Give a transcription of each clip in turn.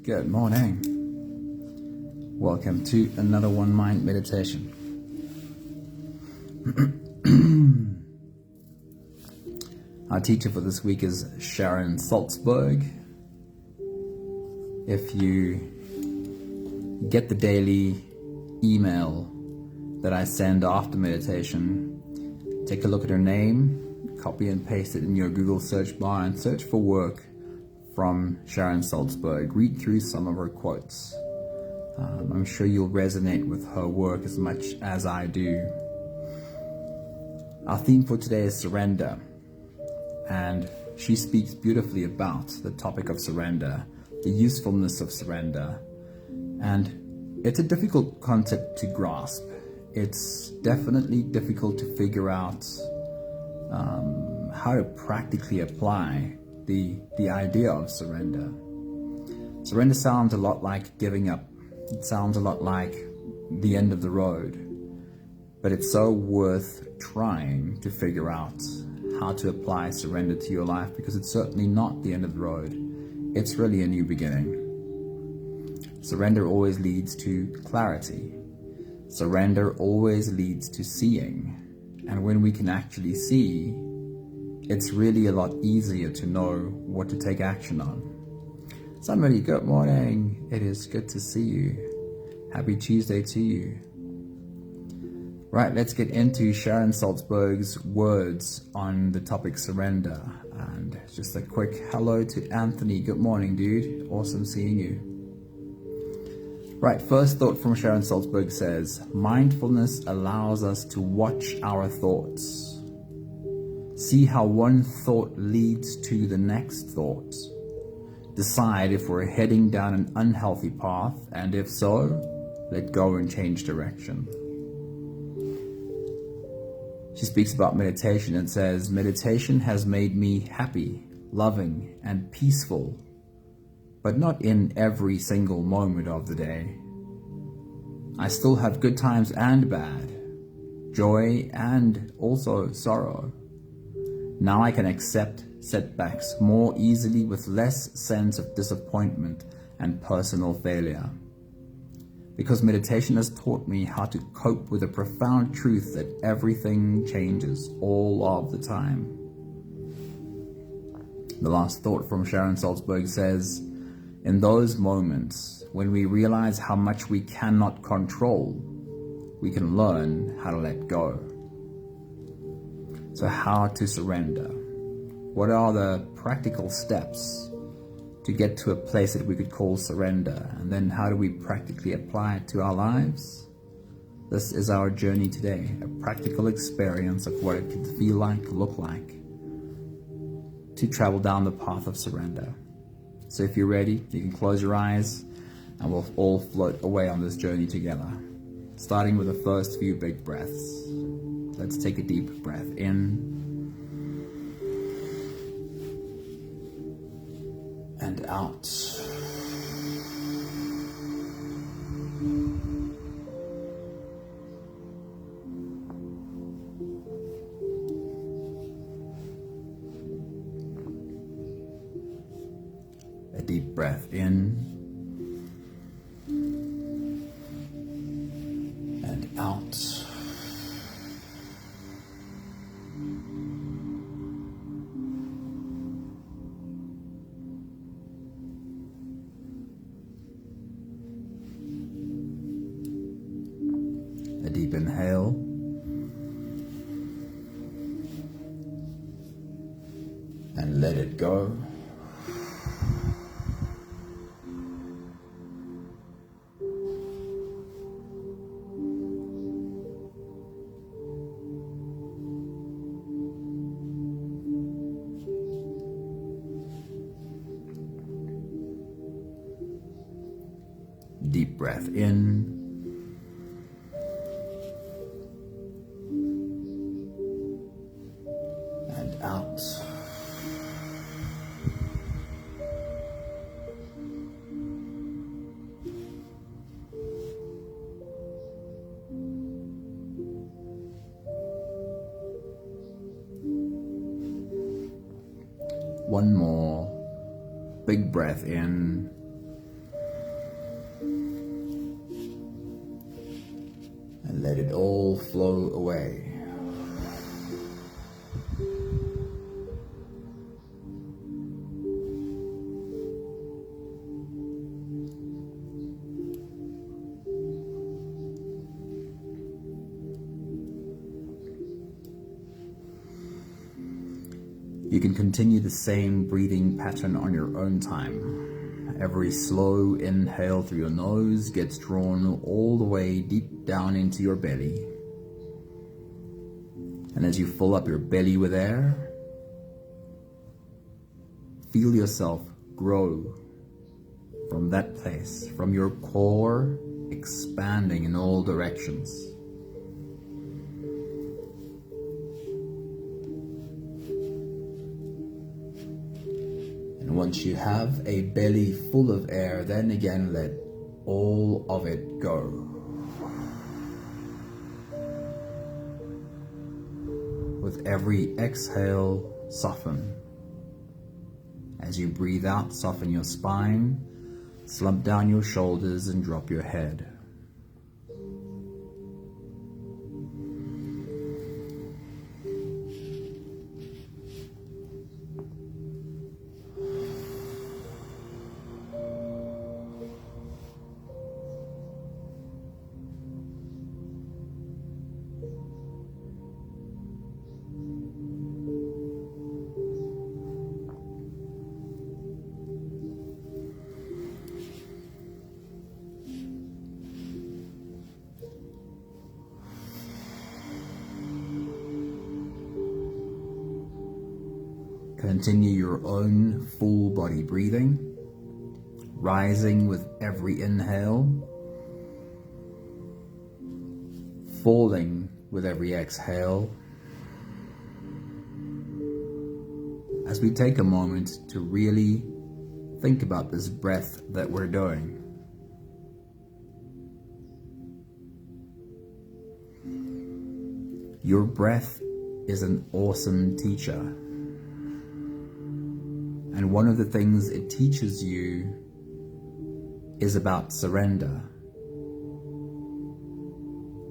Good morning. Welcome to another One Mind meditation. Our teacher for this week is Sharon Salzberg. If you get the daily email that I send after meditation, take a look at her name, copy and paste it in your Google search bar and search for work from Sharon Salzberg. Read through some of her quotes. I'm sure you'll resonate with her work as much as I do. Our theme for today is surrender, and she speaks beautifully about the topic of surrender, the usefulness of surrender, and it's a difficult concept to grasp. It's definitely difficult to figure out how to practically apply the idea of surrender. Surrender sounds a lot like giving up. It sounds a lot like the end of the road, but it's so worth trying to figure out how to apply surrender to your life, because it's certainly not the end of the road. It's really a new beginning. Surrender always leads to clarity. Surrender always leads to seeing. And when we can actually see, it's really a lot easier to know what to take action on. Somebody, good morning. It is good to see you. Happy Tuesday to you. Right, let's get into Sharon Salzberg's words on the topic surrender. And just a quick hello to Anthony. Good morning, dude. Awesome seeing you. Right, first thought from Sharon Salzberg says, mindfulness allows us to watch our thoughts. See how one thought leads to the next thought. Decide if we're heading down an unhealthy path, and if so, let go and change direction. She speaks about meditation and says, meditation has made me happy, loving, and peaceful, but not in every single moment of the day. I still have good times and bad, joy and also sorrow. Now I can accept setbacks more easily with less sense of disappointment and personal failure. Because meditation has taught me how to cope with the profound truth that everything changes all of the time. The last thought from Sharon Salzberg says, in those moments when we realize how much we cannot control, we can learn how to let go. So how to surrender? What are the practical steps to get to a place that we could call surrender? And then how do we practically apply it to our lives? This is our journey today, a practical experience of what it could feel like, look like, to travel down the path of surrender. So if you're ready, you can close your eyes and we'll all float away on this journey together, starting with the first few big breaths. Let's take a deep breath in and out. A deep breath in and out. A deep inhale and let it go. Deep breath in and out. One more big breath in and let it all flow away. You can continue the same breathing pattern on your own time. Every slow inhale through your nose gets drawn all the way deep down into your belly. And as you fill up your belly with air, feel yourself grow from that place, from your core, expanding in all directions. And once you have a belly full of air, then again let all of it go. With every exhale, soften. As you breathe out, soften your spine, slump down your shoulders and drop your head. Continue your own full body breathing, rising with every inhale, falling with every exhale. As we take a moment to really think about this breath that we're doing. Your breath is an awesome teacher. And one of the things it teaches you is about surrender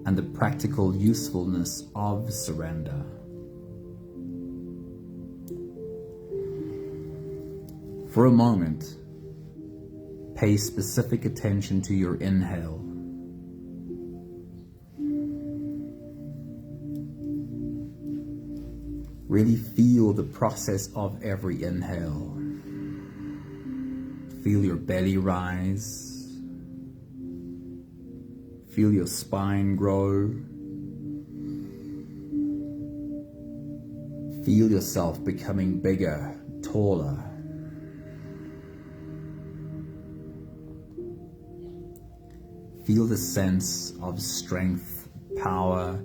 and the practical usefulness of surrender. For a moment, pay specific attention to your inhale. Really feel the process of every inhale. Feel your belly rise. Feel your spine grow. Feel yourself becoming bigger, taller. Feel the sense of strength, power,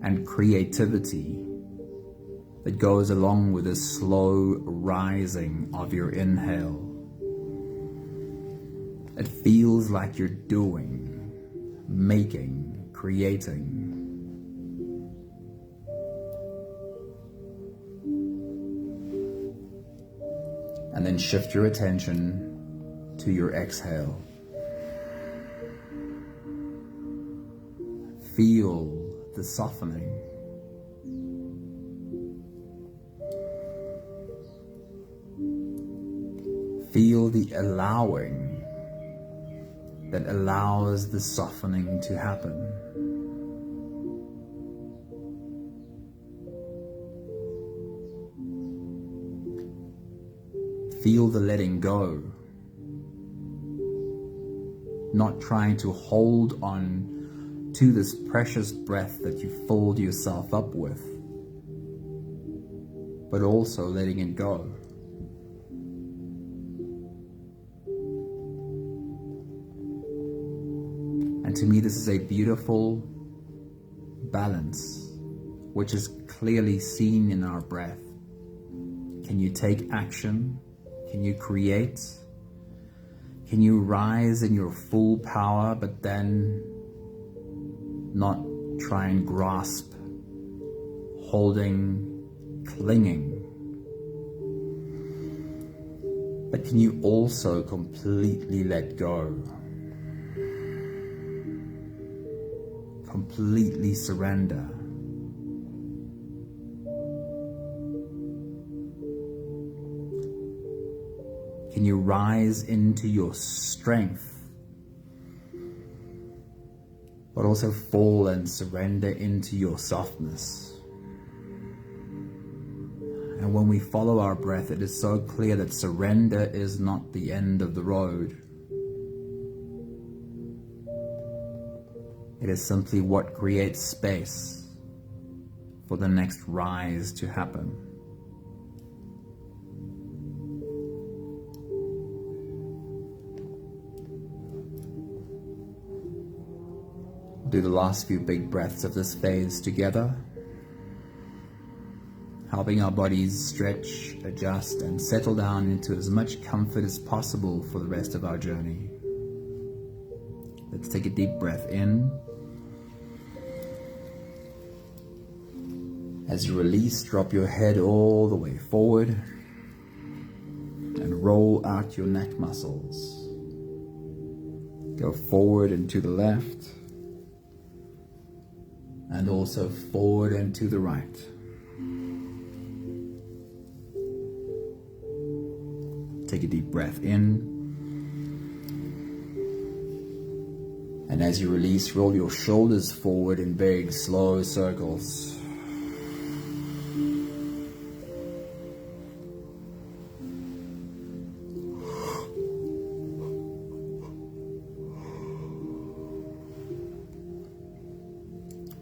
and creativity that goes along with the slow rising of your inhale. It feels like you're doing, making, creating. And then shift your attention to your exhale. Feel the softening. Feel the allowing that allows the softening to happen. Feel the letting go, not trying to hold on to this precious breath that you filled yourself up with, but also letting it go. And to me, this is a beautiful balance, which is clearly seen in our breath. Can you take action? Can you create? Can you rise in your full power, but then not try and grasp, holding, clinging? But can you also completely let go? completely surrender. Can you rise into your strength, but also fall and surrender into your softness? And when we follow our breath, it is so clear that surrender is not the end of the road. It is simply what creates space for the next rise to happen. Do the last few big breaths of this phase together, helping our bodies stretch, adjust, and settle down into as much comfort as possible for the rest of our journey. Let's take a deep breath in. As you release, drop your head all the way forward and roll out your neck muscles. Go forward and to the left, and also forward and to the right. Take a deep breath in. And as you release, roll your shoulders forward in big, slow circles.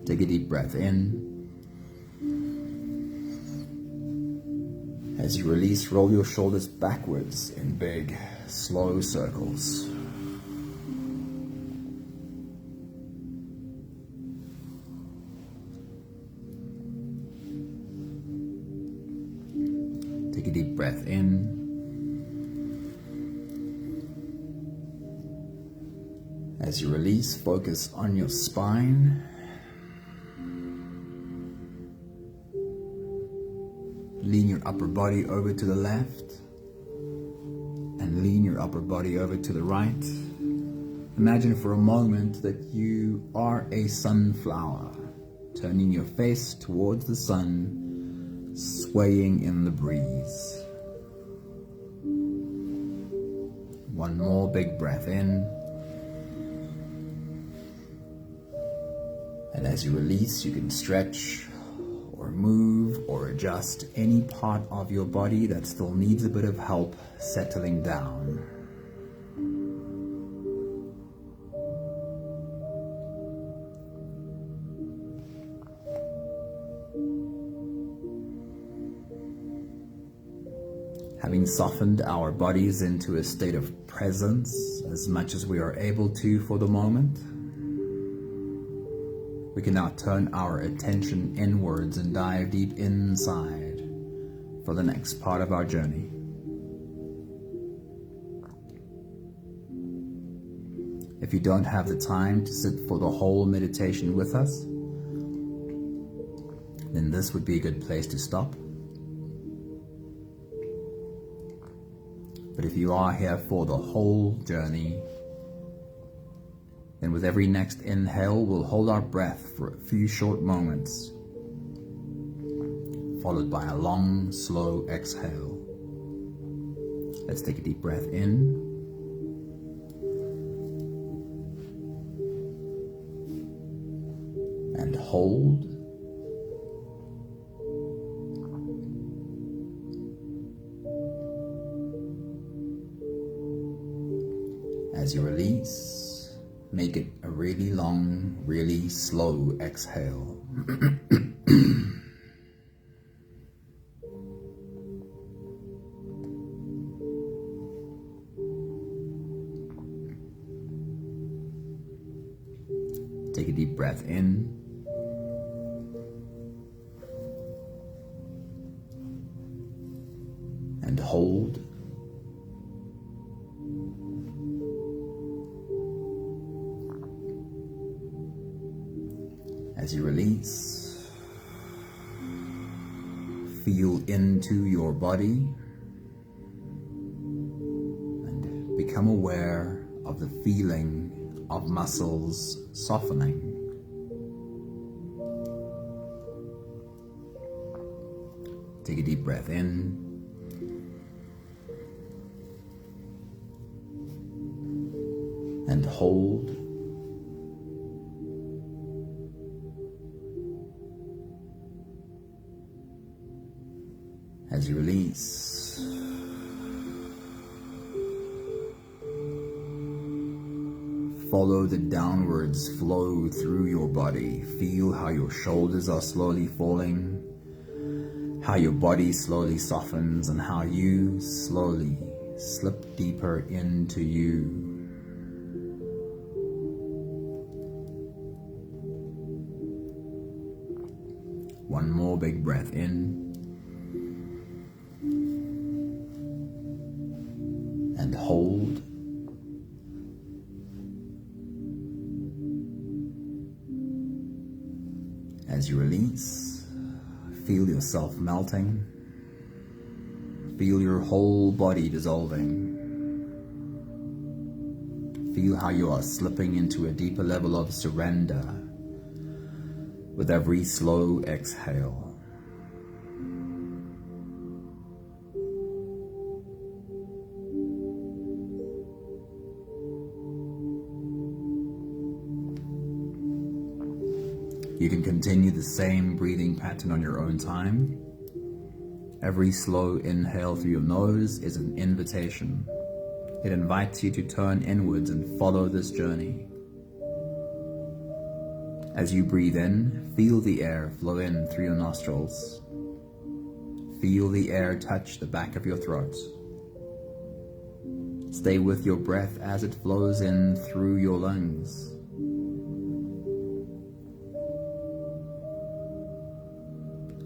Take a deep breath in. As you release, roll your shoulders backwards in big, slow circles. Take a deep breath in. As you release, focus on your spine. Lean your upper body over to the left and lean your upper body over to the right. Imagine for a moment that you are a sunflower, turning your face towards the sun, swaying in the breeze. One more big breath in. And as you release, you can stretch or move or adjust any part of your body that still needs a bit of help settling down. Having softened our bodies into a state of presence as much as we are able to for the moment, we can now turn our attention inwards and dive deep inside for the next part of our journey. If you don't have the time to sit for the whole meditation with us, then this would be a good place to stop. But if you are here for the whole journey, then with every next inhale, we'll hold our breath for a few short moments, followed by a long, slow exhale. Let's take a deep breath in. And hold. As you release, make it a really long, really slow exhale. Take a deep breath in. And hold. As you release, feel into your body and become aware of the feeling of muscles softening. Take a deep breath in. And hold. As you release, follow the downwards flow through your body. Feel how your shoulders are slowly falling, how your body slowly softens, and how you slowly slip deeper into you. One more big breath in. And hold. As you release, feel yourself melting. Feel your whole body dissolving. Feel how you are slipping into a deeper level of surrender with every slow exhale. You can continue the same breathing pattern on your own time. Every slow inhale through your nose is an invitation. It invites you to turn inwards and follow this journey. As you breathe in, feel the air flow in through your nostrils. Feel the air touch the back of your throat. Stay with your breath as it flows in through your lungs.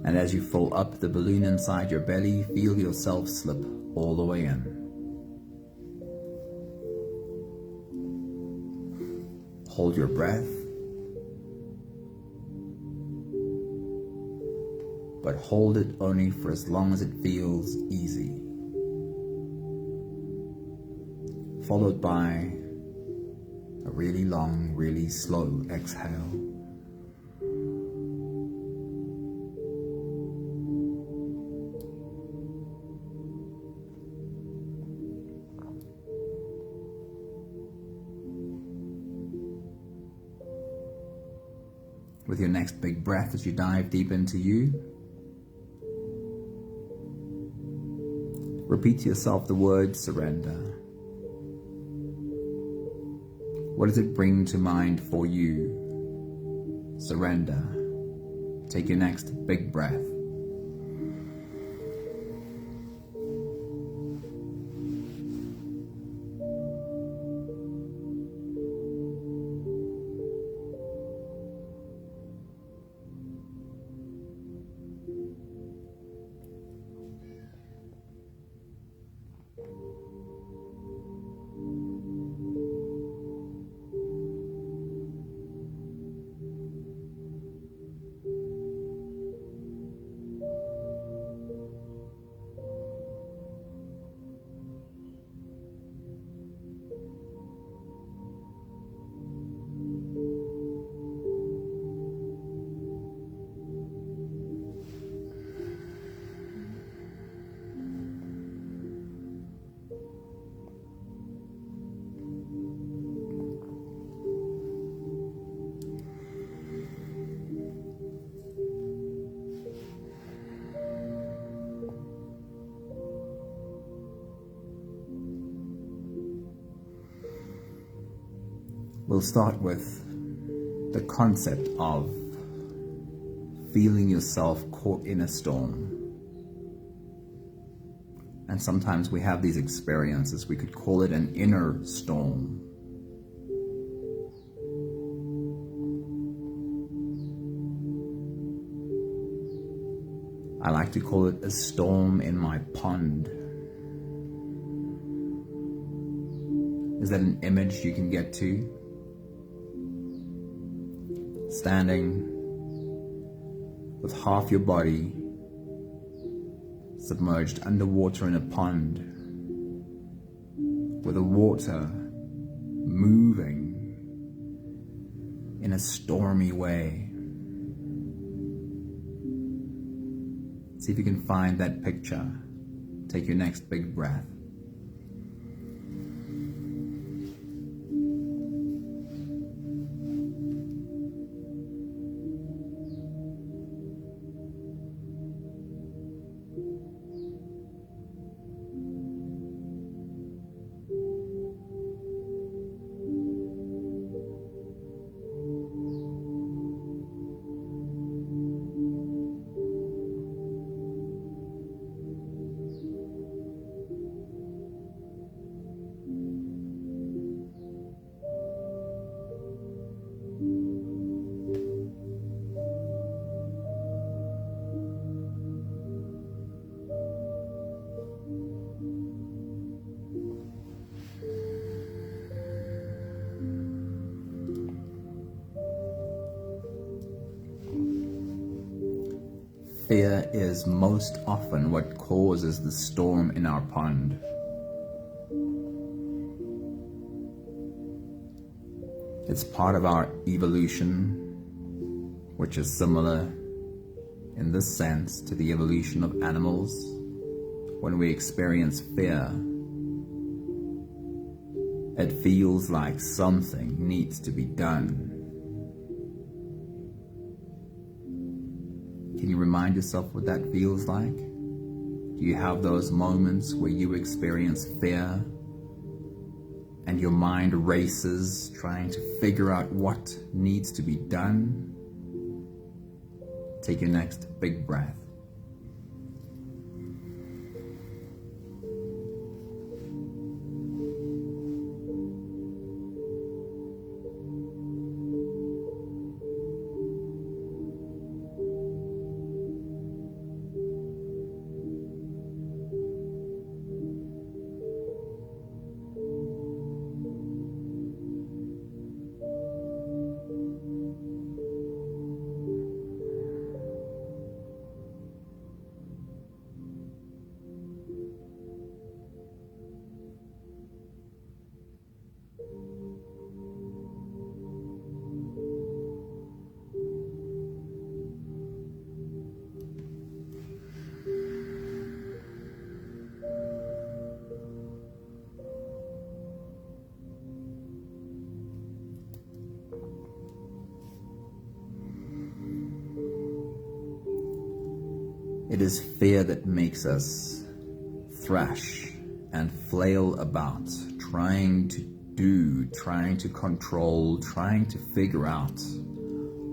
And as you fill up the balloon inside your belly, feel yourself slip all the way in. Hold your breath, but hold it only for as long as it feels easy. Followed by a really long, really slow exhale. With your next big breath as you dive deep into you, repeat to yourself the word surrender. What does it bring to mind for you? Surrender. Take your next big breath. We'll start with the concept of feeling yourself caught in a storm. And sometimes we have these experiences. We could call it an inner storm. I like to call it a storm in my pond. Is that an image you can get to? Standing with half your body submerged underwater in a pond, with the water moving in a stormy way. See if you can find that picture. Take your next big breath. Fear is most often what causes the storm in our pond. It's part of our evolution, which is similar in this sense to the evolution of animals. When we experience fear, it feels like something needs to be done. Can you remind yourself what that feels like? Do you have those moments where you experience fear and your mind races trying to figure out what needs to be done? Take your next big breath. It is fear that makes us thrash and flail about, trying to do, trying to control, trying to figure out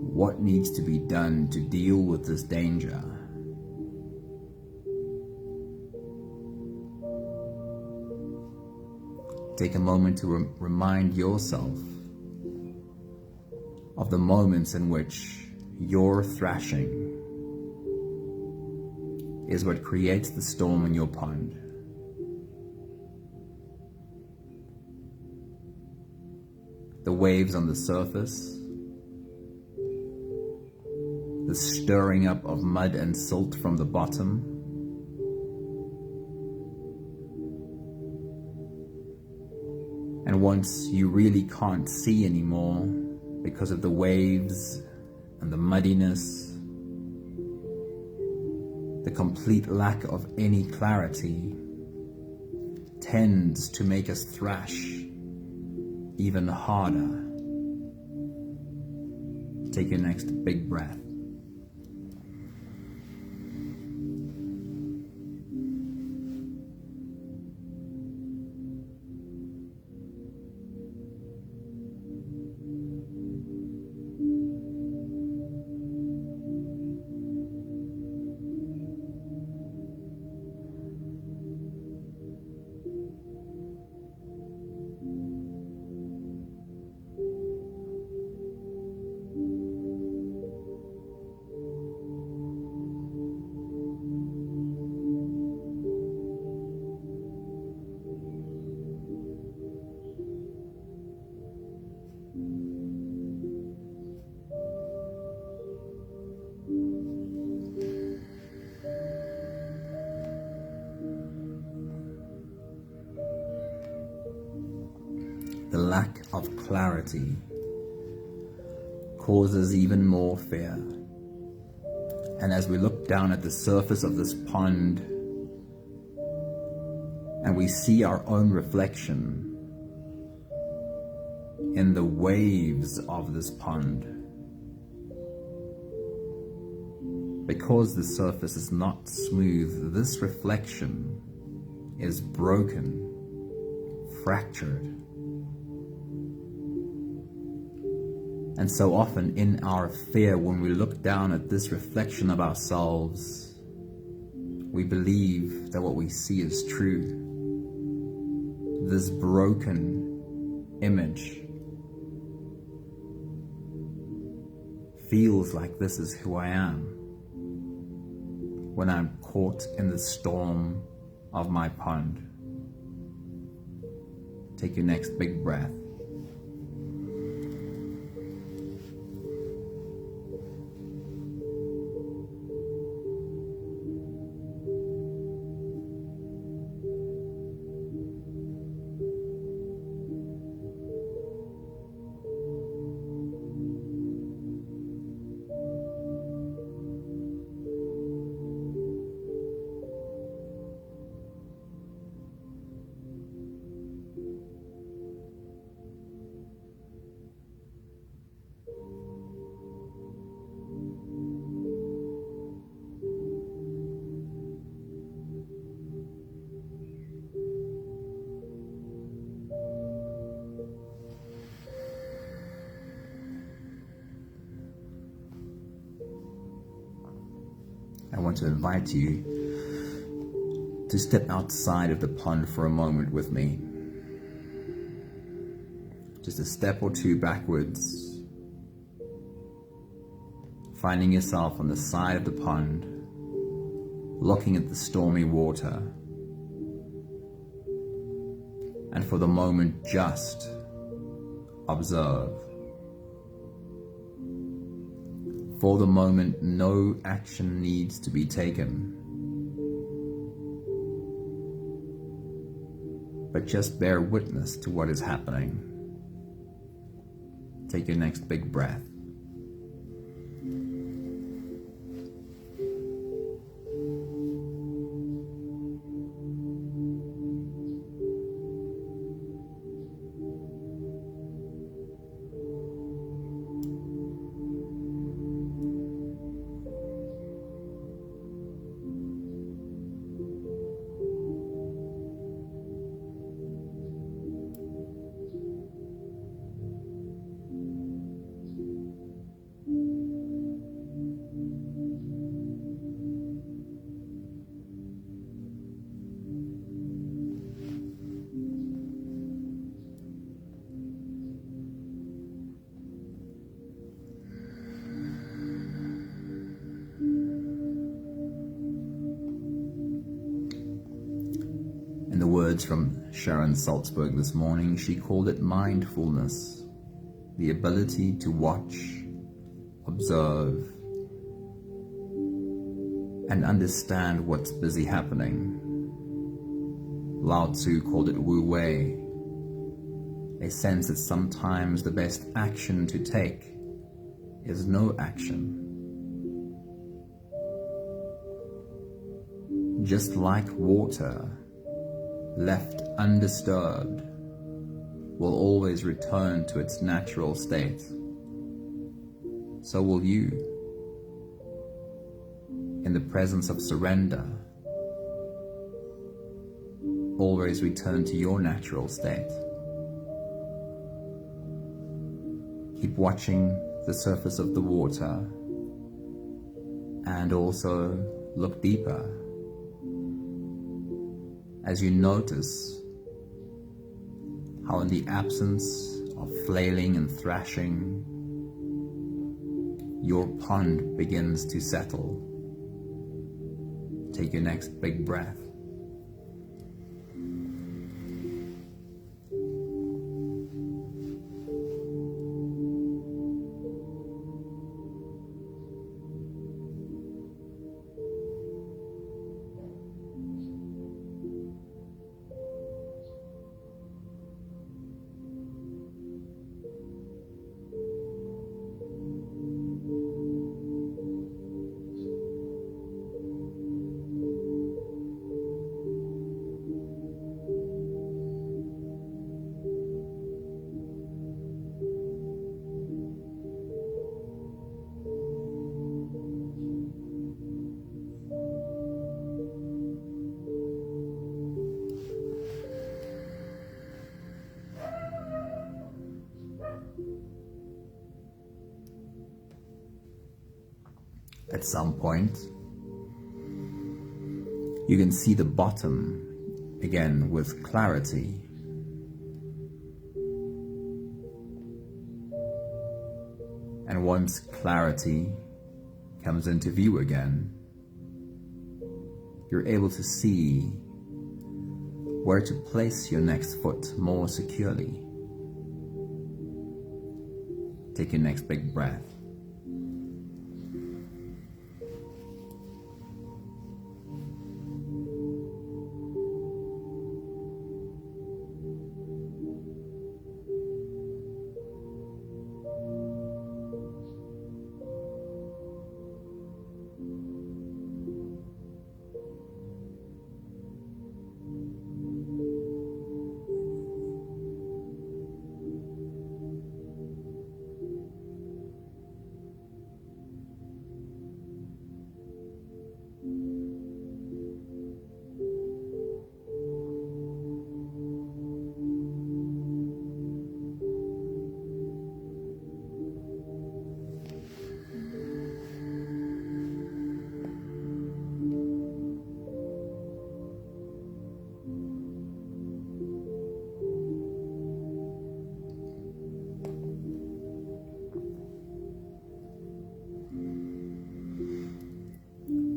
what needs to be done to deal with this danger. Take a moment to remind yourself of the moments in which your thrashing is what creates the storm in your pond. The waves on the surface, the stirring up of mud and silt from the bottom, and once you really can't see anymore because of the waves and the muddiness, the complete lack of any clarity tends to make us thrash even harder. Take your next big breath. The lack of clarity causes even more fear. And as we look down at the surface of this pond and we see our own reflection in the waves of this pond, because the surface is not smooth, this reflection is broken, fractured. And so often in our fear, when we look down at this reflection of ourselves, we believe that what we see is true. This broken image feels like this is who I am when I'm caught in the storm of my pond. Take your next big breath. I want to invite you to step outside of the pond for a moment with me. Just a step or two backwards, finding yourself on the side of the pond, looking at the stormy water, and for the moment just observe. For the moment, no action needs to be taken, but just bear witness to what is happening. Take your next big breath. In the words from Sharon Salzberg this morning, she called it mindfulness, the ability to watch, observe, and understand what's busy happening. Lao Tzu called it Wu Wei, a sense that sometimes the best action to take is no action. Just like water, left undisturbed, will always return to its natural state. So will you, in the presence of surrender, always return to your natural state. Keep watching the surface of the water and also look deeper as you notice how in the absence of flailing and thrashing, your pond begins to settle. Take your next big breath. At some point, you can see the bottom again with clarity. And once clarity comes into view again, you're able to see where to place your next foot more securely. Take your next big breath.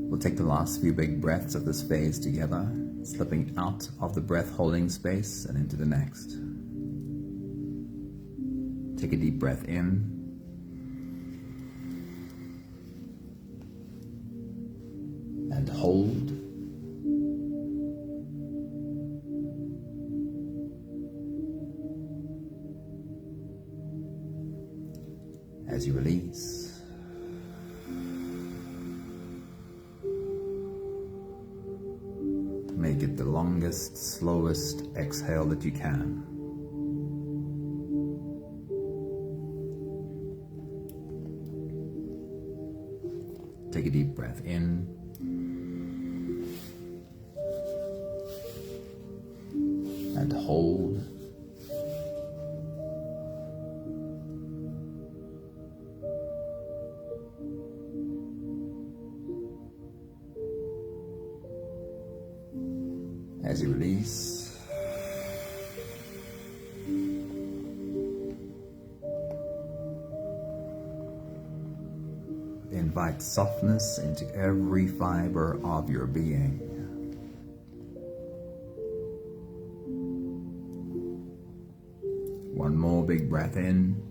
We'll take the last few big breaths of this phase together, slipping out of the breath holding space and into the next. Take a deep breath in. And hold. As you release. Make it the longest, slowest exhale that you can. Take a deep breath in. And hold. As you release, invite softness into every fiber of your being. One more big breath in.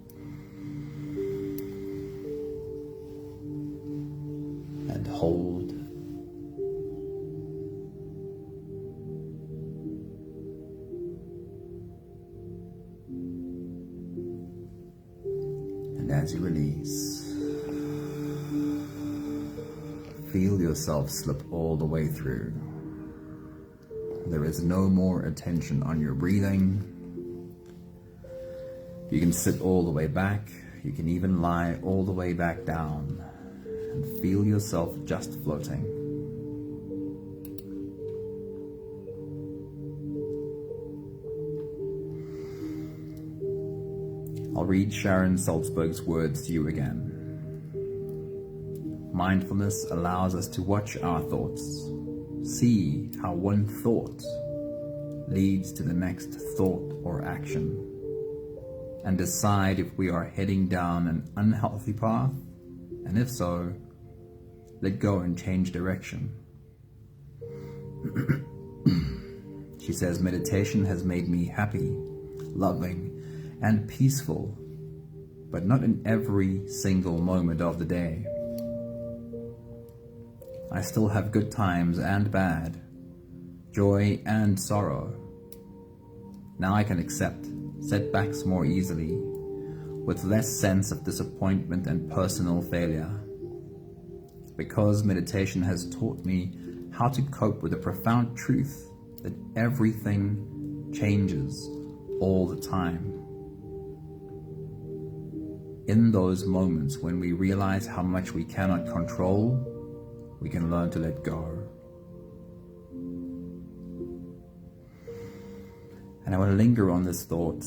And hold. As you release, feel yourself slip all the way through. There is no more attention on your breathing. You can sit all the way back. You can even lie all the way back down and feel yourself just floating. I'll read Sharon Salzberg's words to you again. Mindfulness allows us to watch our thoughts, see how one thought leads to the next thought or action, and decide if we are heading down an unhealthy path, and if so, let go and change direction. She says, meditation has made me happy, loving, and peaceful, but not in every single moment of the day. I still have good times and bad, joy and sorrow. Now I can accept setbacks more easily, with less sense of disappointment and personal failure. Because meditation has taught me how to cope with the profound truth that everything changes all the time. In those moments when we realize how much we cannot control, we can learn to let go. And I want to linger on this thought,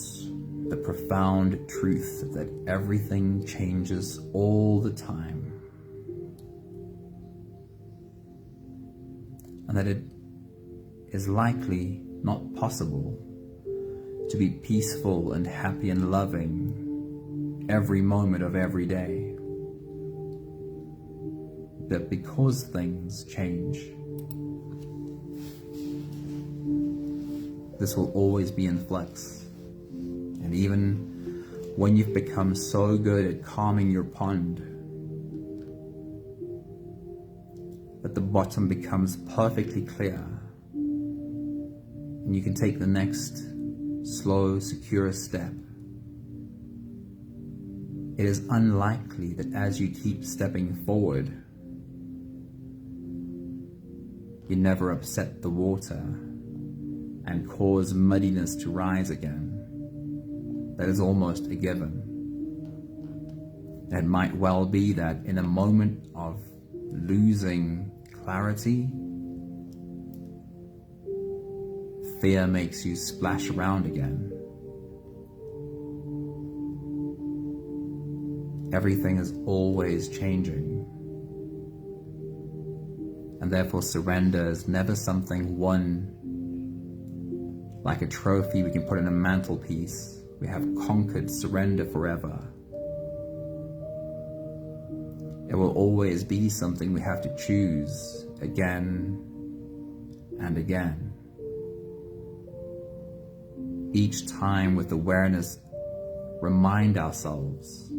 the profound truth that everything changes all the time. and that it is likely not possible to be peaceful and happy and loving every moment of every day. That because things change, this will always be in flux. And even when you've become so good at calming your pond that the bottom becomes perfectly clear, and you can take the next slow, secure step, it is unlikely that as you keep stepping forward, you never upset the water and cause muddiness to rise again. That is almost a given. It might well be that in a moment of losing clarity, fear makes you splash around again. Everything is always changing. And therefore surrender is never something won like a trophy we can put on a mantelpiece. We have conquered surrender forever. It will always be something we have to choose again and again. Each time with awareness, remind ourselves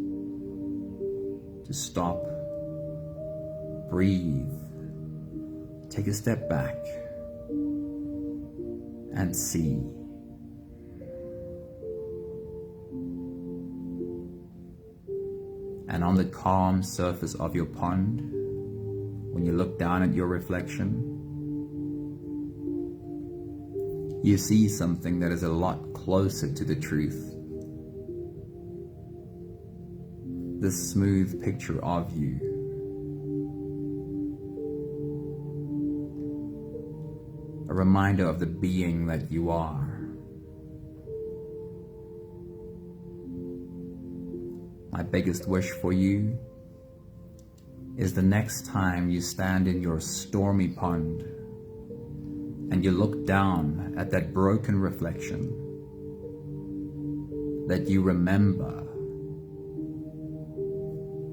to stop, breathe, take a step back, and see. And on the calm surface of your pond, when you look down at your reflection, you see something that is a lot closer to the truth. This smooth picture of you. A reminder of the being that you are. My biggest wish for you is the next time you stand in your stormy pond and you look down at that broken reflection, that you remember,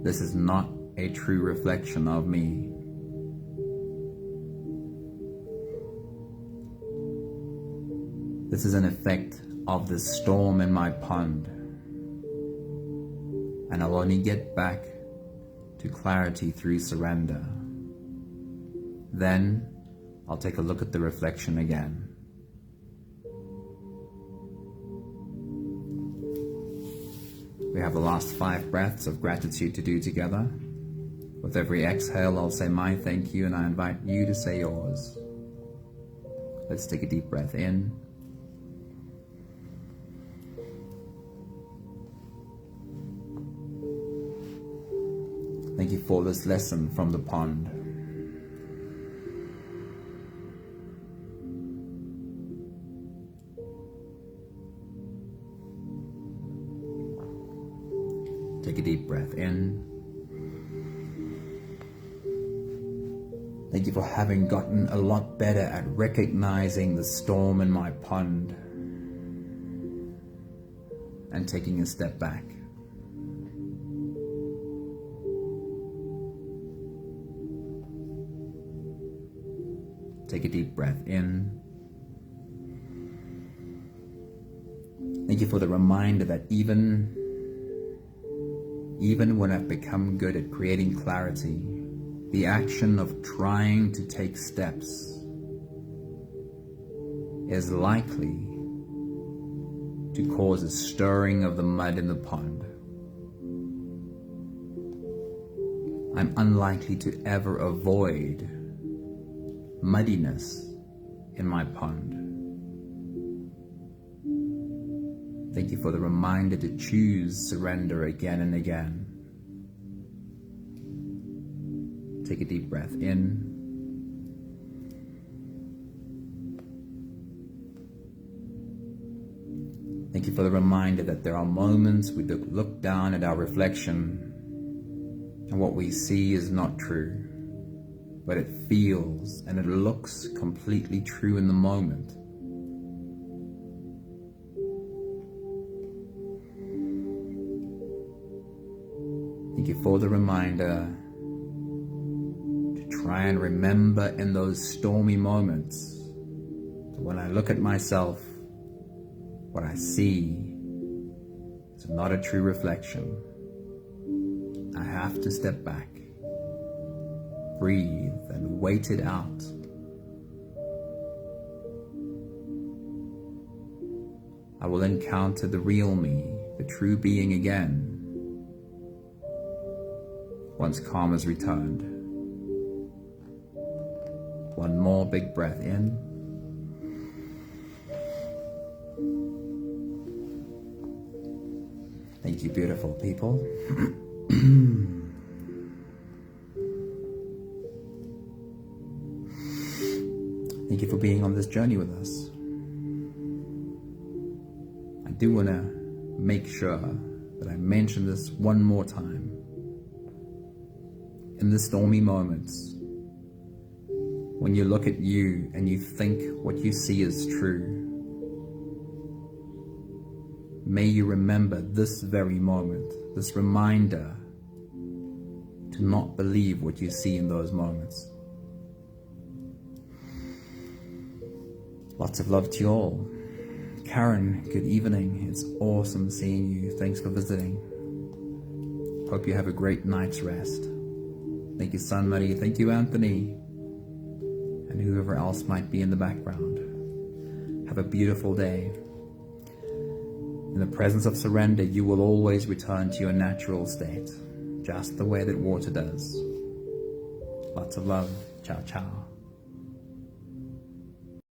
this is not a true reflection of me. This is an effect of the storm in my pond. And I'll only get back to clarity through surrender. Then I'll take a look at the reflection again. We have the last 5 breaths of gratitude to do together. With every exhale, I'll say my thank you, and I invite you to say yours. Let's take a deep breath in. Thank you for this lesson from the pond. Take a deep breath in. Thank you for having gotten a lot better at recognizing the storm in my pond and taking a step back. Take a deep breath in. Thank you for the reminder that even when I've become good at creating clarity, the action of trying to take steps is likely to cause a stirring of the mud in the pond. I'm unlikely to ever avoid muddiness in my pond. Thank you for the reminder to choose surrender again and again. Take a deep breath in. Thank you for the reminder that there are moments we look down at our reflection and what we see is not true. but it feels and it looks completely true in the moment. Thank you for the reminder to try and remember in those stormy moments that when I look at myself, what I see is not a true reflection. I have to step back, breathe, and wait it out. I will encounter the real me, the true being again, once calm has returned. One more big breath in. Thank you, beautiful people. Thank you for being on this journey with us. I do want to make sure that I mention this one more time. In the stormy moments, when you look at you and you think what you see is true, may you remember this very moment, this reminder to not believe what you see in those moments. Lots of love to you all. Karen, good evening. It's awesome seeing you. Thanks for visiting. Hope you have a great night's rest. Thank you, Sun Marie. Thank you, Anthony. And whoever else might be in the background. Have a beautiful day. In the presence of surrender, you will always return to your natural state, just the way that water does. Lots of love. Ciao, ciao.